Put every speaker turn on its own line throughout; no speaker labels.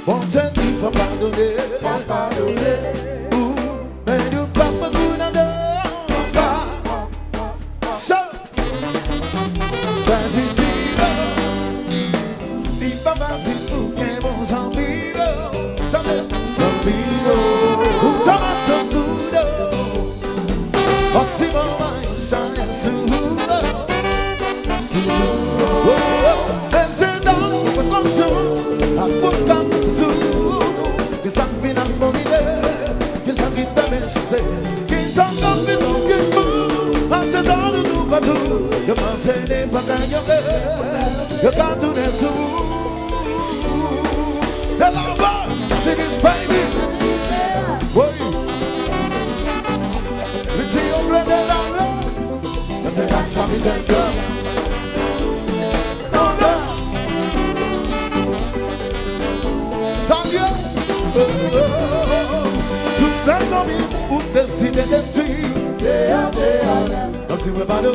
On te dit faut pardonner. Mais nous pas beaucoup d'endroits. Ça c'est ici. Il pas facile pour qu'un bon s'en vire. Ça me s'en vire. Ça m'a tout coup. Optimum, ça est sous. You can't say they back on your bed. You can't do this. The lover, sing his baby. Boy, let's see your blood and love. I said that's something to go. No, no. Sangre. Suplando-me o decidente. Si vous parlez,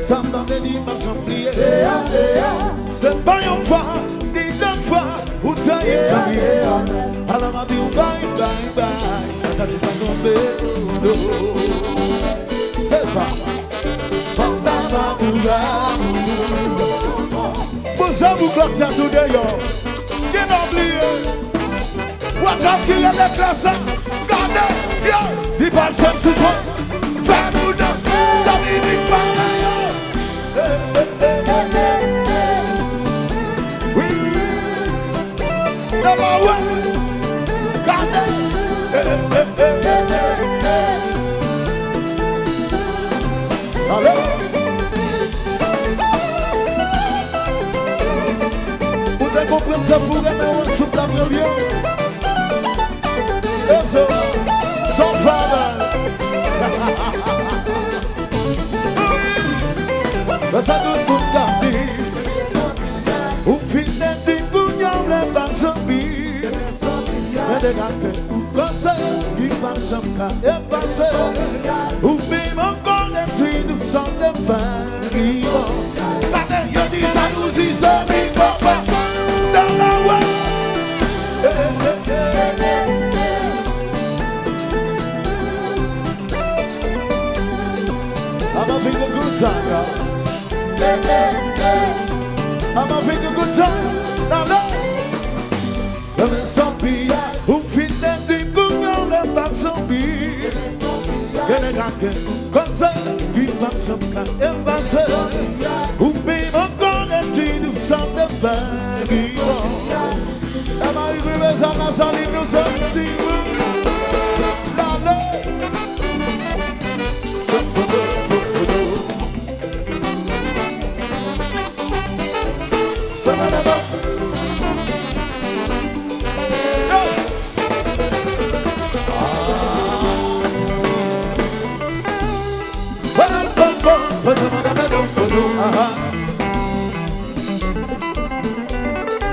ça m'a dit ma s'enfuir. C'est pas une fois, ni deux fois, où tu as été s'enfuir. Alors m'a dit bye, bye, bye. Ça ne va tomber. C'est ça. Pour ça, vous cloquez à tout d'ailleurs. Qui n'a oublié? What's qu'il y a des classes? Gardez, yo, il parle seul sous toi. Fais-nous danser. Vous avez compris ça, vous avez un soupe d'avril. Et ça, sans faveur. Mas a do Bucami o fim de Gunhão leva zumbi. É de gato, o coça e passa e passa. O mesmo coletivo só de vaguio. Cadê eu disse a luz e zumbi papa da laua. I'm having a good time, y'all. I'm having a good time. Now look, there is zombie who fit them the good on the back zombie. Get a gun, concern, give back some kind of answer. Who be a gun and do some the baggy. Am I rivers and a solid no something? Now look.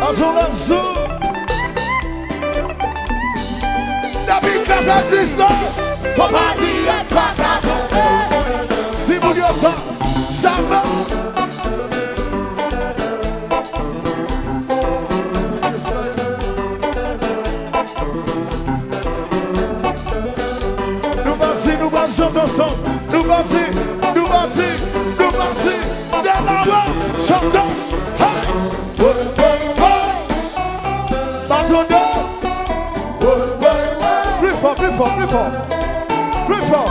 Azul, azul. Da casa existe. Compartilha pacato. Se murió só, chama. No Brasil, dançou. No Brasil, dela lá, chanta. Plus fort.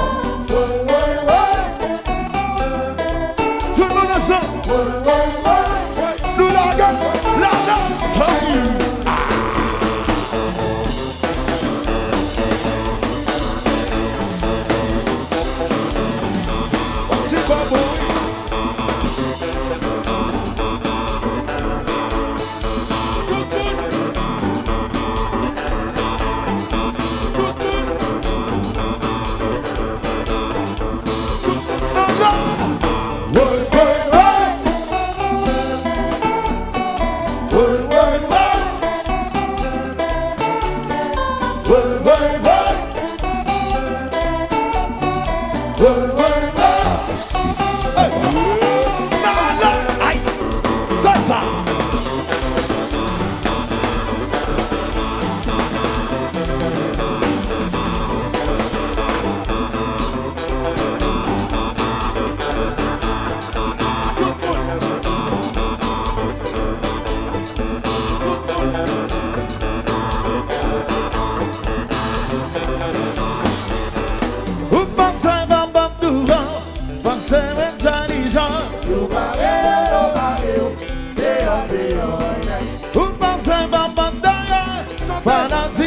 Tout le monde ensemble. Nous la gagne, c'est pas bon.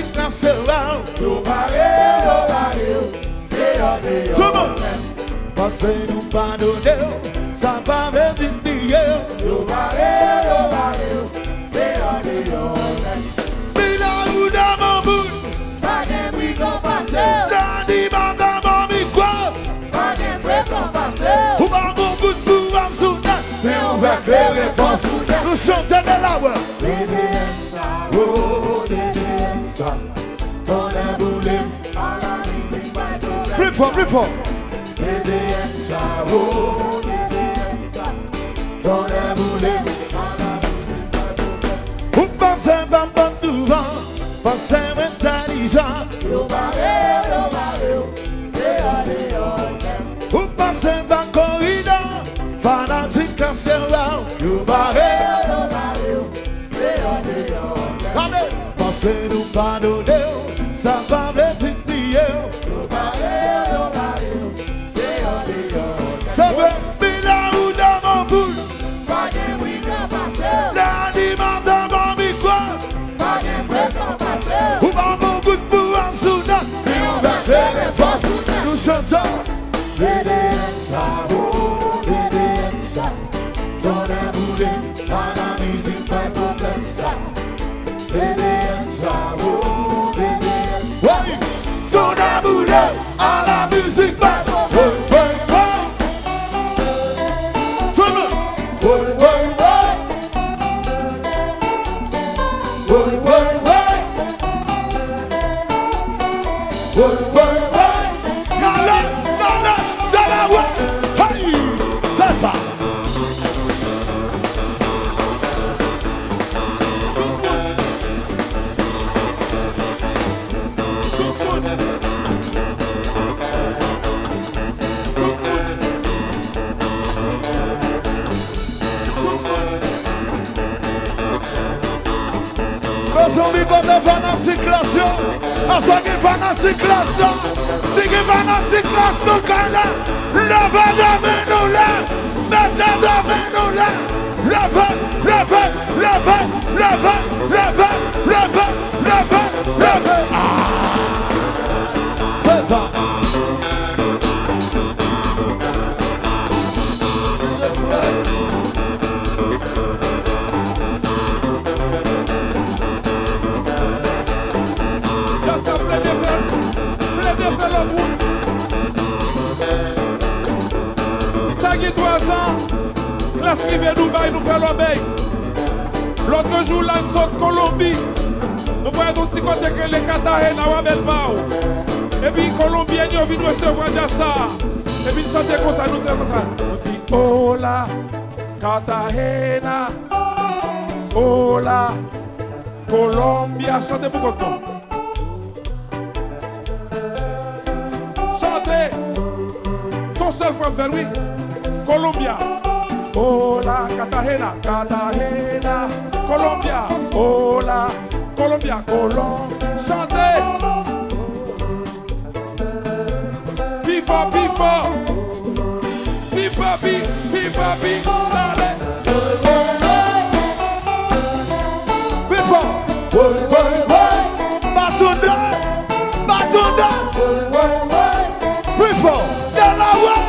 si classe là.
Yo barré,
Tout le monde. Passez nous pardonner, ça va me dire.
yo barré,
Bila ou dans mon bout,
pas de bruit qu'on passe,
dans l'immense dans mon micro.
pas de frais qu'on passe,
Ou dans mon bout de pouvoir soudain.
mais on va clairer pour soudain.
Nous chantons de la voix.
Oh, ça, ton aboulé, à la musique, pas de problème.
Plus fort, plus fort.
ça, oh, ça, ton aboulé,
Ou pensez pas bon devant, pensez intelligent.
yo barré,
Ou pensez pas corridor, fanatique à là.
yo barré,
Allez, pensez nous pardonner, ça va me dire. Ça veut bila ou dans mon boule,
pas de bruit qu'on passe,
dans l'immense dans mon micro.
pas de frais qu'on passe,
Ou dans mon bout de pouvoir soudain.
mais on va clairer pour soudain.
Nous chantons.
ça, oh, ça, ton aboulé, à la musique, pas de problème, ça, ça, oh,
Oui, ton amour à la musique. Oui, oui, oui. Tout le monde. Dans la voix. Hey, c'est ça. Façon de côté fanatique classe. À ce qui fanatique classe. Si qui fanatique classe nous canne. Levez de nous là. Mettez de nous là. Levez, levez, levez, levez, levez, levez, levez, levez. Ah, c'est ça.
Plein de faire l'autre route. Ça qui 3 ans, classe qui vient Dubaï nous fait l'obéi. L'autre jour, là, nous sommes Colombie. Nous voyons tous ces côtés que les Cartagena ou Abelbao. Et puis, Colombiens, ils viennent recevoir ça. Et puis, nous chantons comme ça, nous disons comme ça. Nous disons, hola, Cartagena. Hola, Colombia. Chantez pour content. Chantez. Son seul frère vers lui. Colombia. Hola, Cartagena, Cartagena. Colombia. Hola, Colombia, Colombia. Chantez. Bifo, bifo. Si papi, dale.
Bifo. Batunda. Batunda. Bifo. Delaware.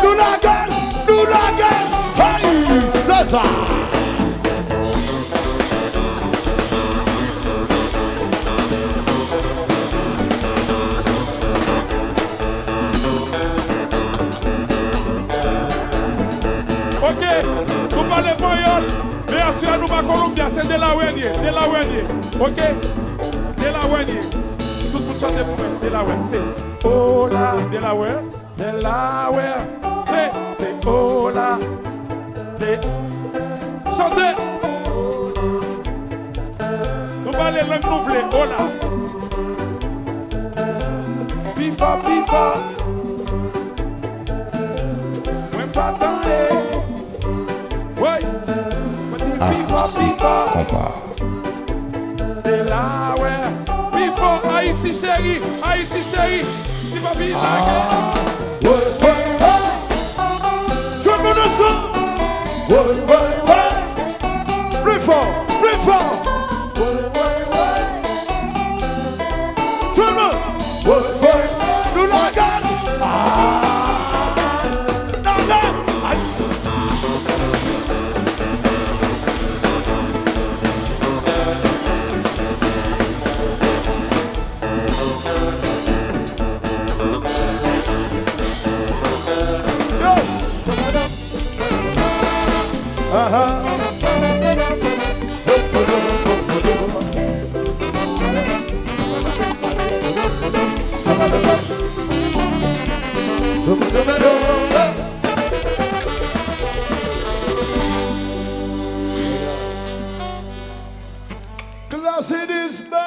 Nous la gagne. Nous la gagne. Hey, c'est ça.
Ok, nous parlons espagnol, mais assurez-nous pas Colombia, c'est Delaware. Ok? Delaware. Tout le monde chante pour moi. Delaware, c'est Hola, Delaware. C'est Hola. Chantez. Nous parlons langue nouvelle, Hola. Pifa. Moi pas tant.
Compas.
Delaware. Before Haïti chérie. Si papi la
Tout le monde ensemble. Plus fort. it is bad.